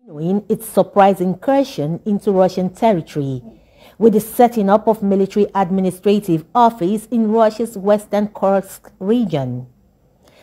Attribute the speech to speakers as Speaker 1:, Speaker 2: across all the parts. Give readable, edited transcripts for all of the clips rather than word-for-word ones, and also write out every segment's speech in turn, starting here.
Speaker 1: In its surprise incursion into Russian territory, with the setting up of military administrative office in Russia's western Kursk region.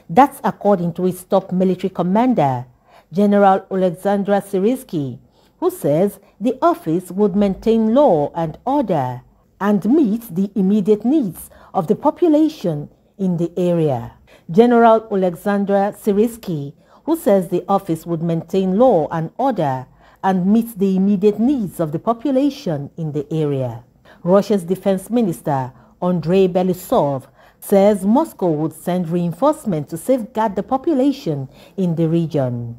Speaker 1: That's according to its top military commander, General Alexander Syrskyi, who says the office would maintain law and order and meet the immediate needs of the population in the area. General Alexander Syrskyi, who says the office would maintain law and order and meet the immediate needs of the population in the area. Russia's defense minister, Andrei Belousov, says Moscow would send reinforcements to safeguard the population in the region.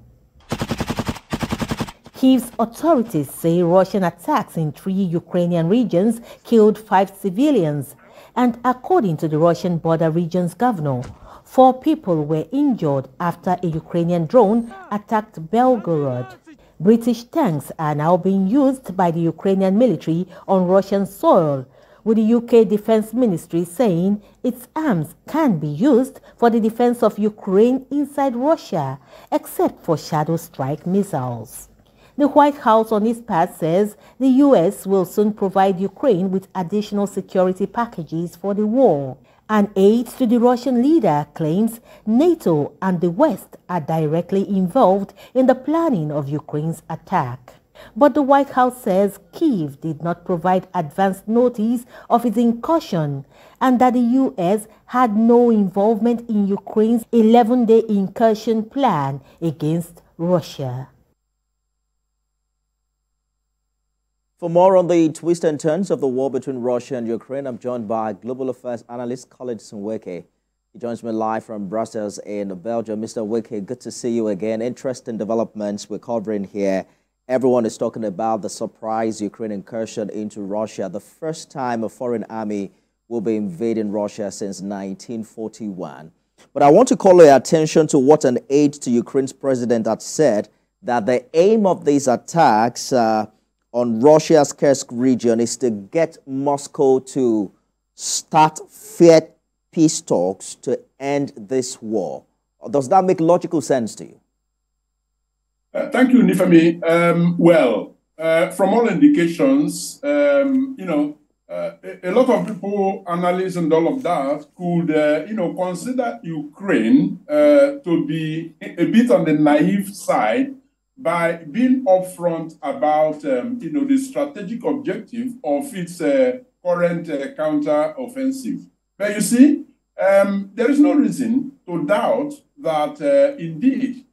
Speaker 1: Kyiv's authorities say Russian attacks in 3 Ukrainian regions killed 5 civilians, and according to the Russian border region's governor, 4 people were injured after a Ukrainian drone attacked Belgorod. British tanks are now being used by the Ukrainian military on Russian soil, with the UK Defense Ministry saying its arms can be used for the defense of Ukraine inside Russia, except for shadow strike missiles. The White House on its part says the US will soon provide Ukraine with additional security packages for the war. An aide to the Russian leader claims NATO and the West are directly involved in the planning of Ukraine's attack. But the White House says Kyiv did not provide advance notice of its incursion and that the US had no involvement in Ukraine's 11-day incursion plan against Russia.
Speaker 2: For more on the twists and turns of the war between Russia and Ukraine, I'm joined by global affairs analyst Khalid Nweke. He joins me live from Brussels in Belgium. Mr. Nweke, good to see you again. Interesting developments we're covering here. Everyone is talking about the surprise Ukraine incursion into Russia, the first time a foreign army will be invading Russia since 1941. But I want to call your attention to what an aide to Ukraine's president had said, that the aim of these attacks on Russia's Kursk region is to get Moscow to start fair peace talks to end this war. Does that make logical sense to you?
Speaker 3: Thank you, Nifemi. From all indications, a lot of people, analysts and all of that, could, consider Ukraine to be a bit on the naive side by being upfront about, the strategic objective of its current counter-offensive. But you see, there is no reason to doubt that, indeed,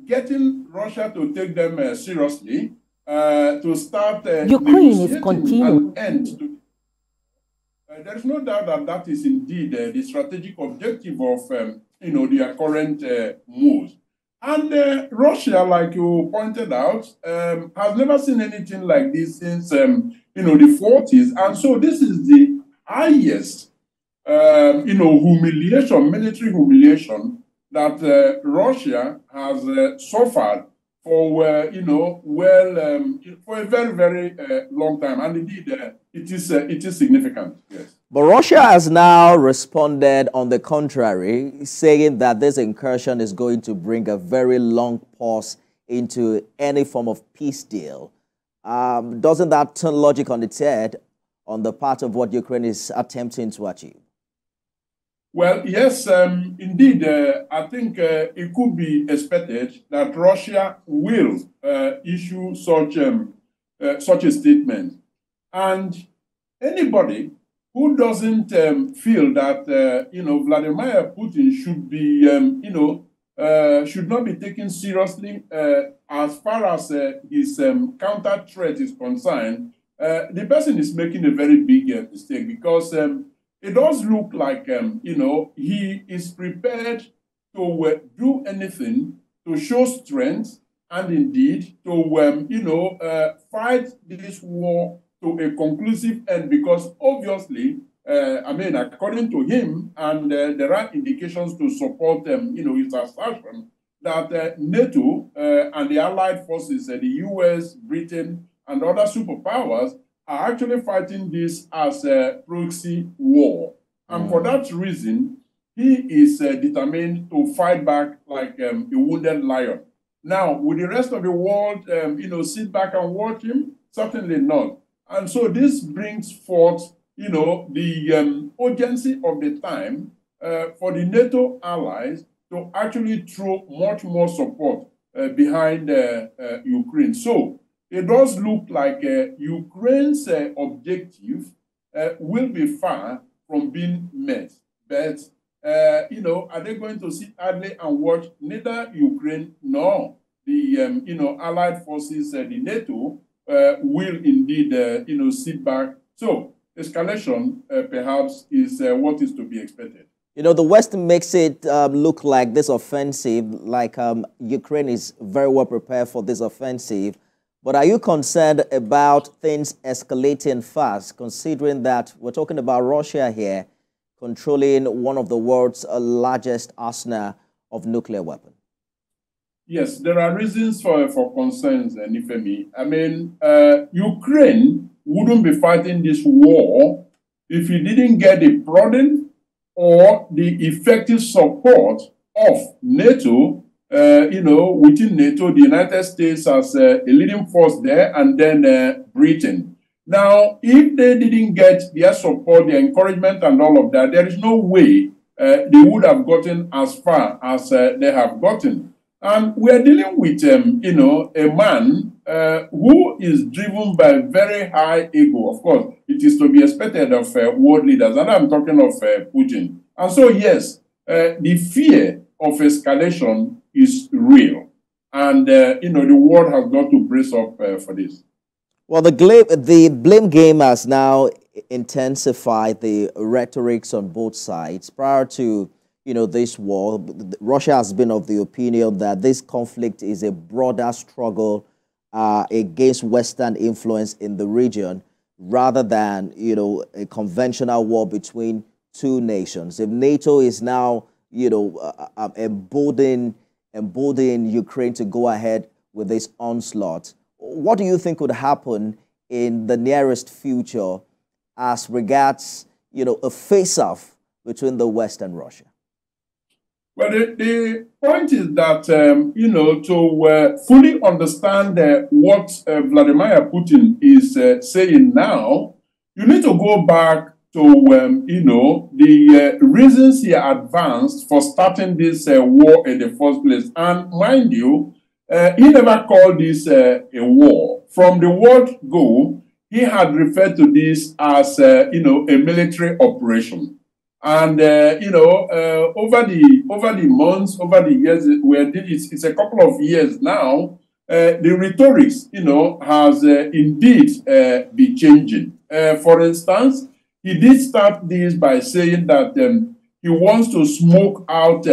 Speaker 3: getting Russia to take them seriously, to start
Speaker 1: Ukraine is continuing.
Speaker 3: There is no doubt that that is indeed the strategic objective of, their current moves. And Russia, like you pointed out, has never seen anything like this since, the 40s. And so this is the highest, humiliation, military humiliation that Russia has suffered for, for a very, very long time. And indeed, it is significant, yes.
Speaker 2: But Russia has now responded on the contrary, saying that this incursion is going to bring a very long pause into any form of peace deal. Doesn't that turn logic on its head on the part of what Ukraine is attempting to achieve?
Speaker 3: Well, yes, indeed. I think it could be expected that Russia will issue such a statement. And anybody who doesn't feel that, Vladimir Putin should be, should not be taken seriously as far as his counter threat is concerned, the person is making a very big mistake, because it does look like, he is prepared to do anything to show strength and indeed to, fight this war to a conclusive end, because obviously, according to him, and there are indications to support his assertion that NATO and the allied forces, the US, Britain, and other superpowers are actually fighting this as a proxy war. And for that reason, he is determined to fight back like a wounded lion. Now, will the rest of the world, sit back and watch him? Certainly not. And so this brings forth, the urgency of the time for the NATO allies to actually throw much more support behind Ukraine. So it does look like Ukraine's objective will be far from being met. But, are they going to sit idly and watch neither Ukraine nor the, allied forces, the NATO, will indeed, sit back? So escalation perhaps is what is to be expected.
Speaker 2: The West makes it look like this offensive, like Ukraine is very well prepared for this offensive. But are you concerned about things escalating fast, considering that we're talking about Russia here controlling one of the world's largest arsenal of nuclear weapons?
Speaker 3: Yes, there are reasons for concerns, Nifemi. I mean, Ukraine wouldn't be fighting this war if it didn't get the prudent or the effective support of NATO, within NATO, the United States as a leading force there, and then Britain. Now, if they didn't get their support, their encouragement, and all of that, there is no way they would have gotten as far as they have gotten. And we're dealing with, a man who is driven by very high ego. Of course, it is to be expected of world leaders, and I'm talking of Putin. And so, yes, the fear of escalation is real. And, the world has got to brace up for this.
Speaker 2: Well, the blame game has now intensified the rhetorics on both sides. Prior to this war, Russia has been of the opinion that this conflict is a broader struggle against Western influence in the region, rather than a conventional war between two nations. If NATO is now emboldening Ukraine to go ahead with this onslaught, what do you think would happen in the nearest future as regards a face-off between the West and Russia?
Speaker 3: Well, the point is that, to fully understand what Vladimir Putin is saying now, you need to go back to, the reasons he advanced for starting this war in the first place. And mind you, he never called this a war. From the word go, he had referred to this as, a military operation. And, over the months, over the years, it's a couple of years now, the rhetorics, has indeed been changing. For instance, he did start this by saying that he wants to smoke out,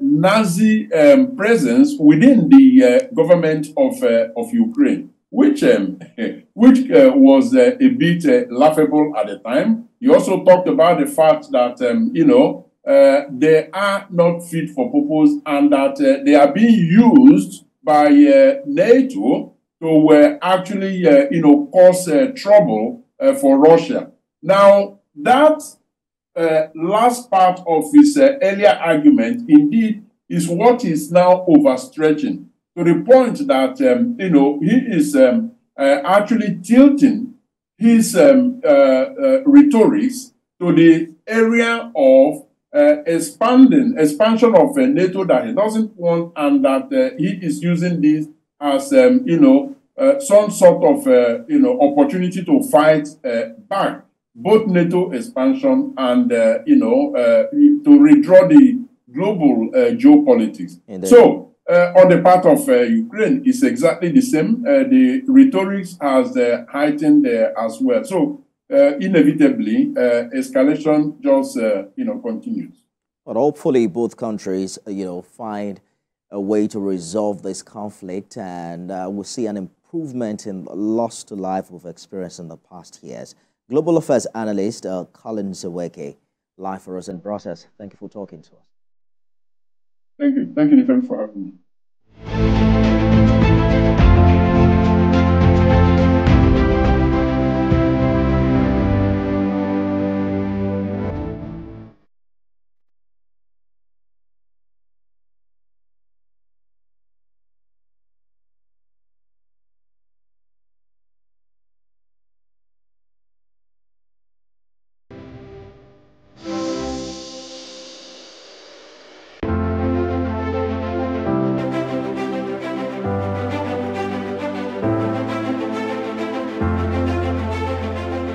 Speaker 3: Nazi presence within the government of Ukraine, which was a bit laughable at the time. He also talked about the fact that, they are not fit for purpose, and that they are being used by NATO to actually, cause trouble for Russia. Now, that last part of his earlier argument, indeed, is what is now overstretching, to the point that, he is actually tilting his rhetorics to the area of expansion of NATO that he doesn't want, and that he is using this as, some sort of, opportunity to fight back both NATO expansion and, to redraw the global geopolitics. Indeed. So, on the part of Ukraine, it's exactly the same. The rhetorics has heightened as well. So, inevitably, escalation just, continues.
Speaker 2: But hopefully both countries, find a way to resolve this conflict, and we'll see an improvement in loss to life we've experienced in the past years. Global Affairs Analyst Colin Zaweke, live for us in Brussels. Thank you for talking to us.
Speaker 3: Thank you. Thank you, Nathan, for having me.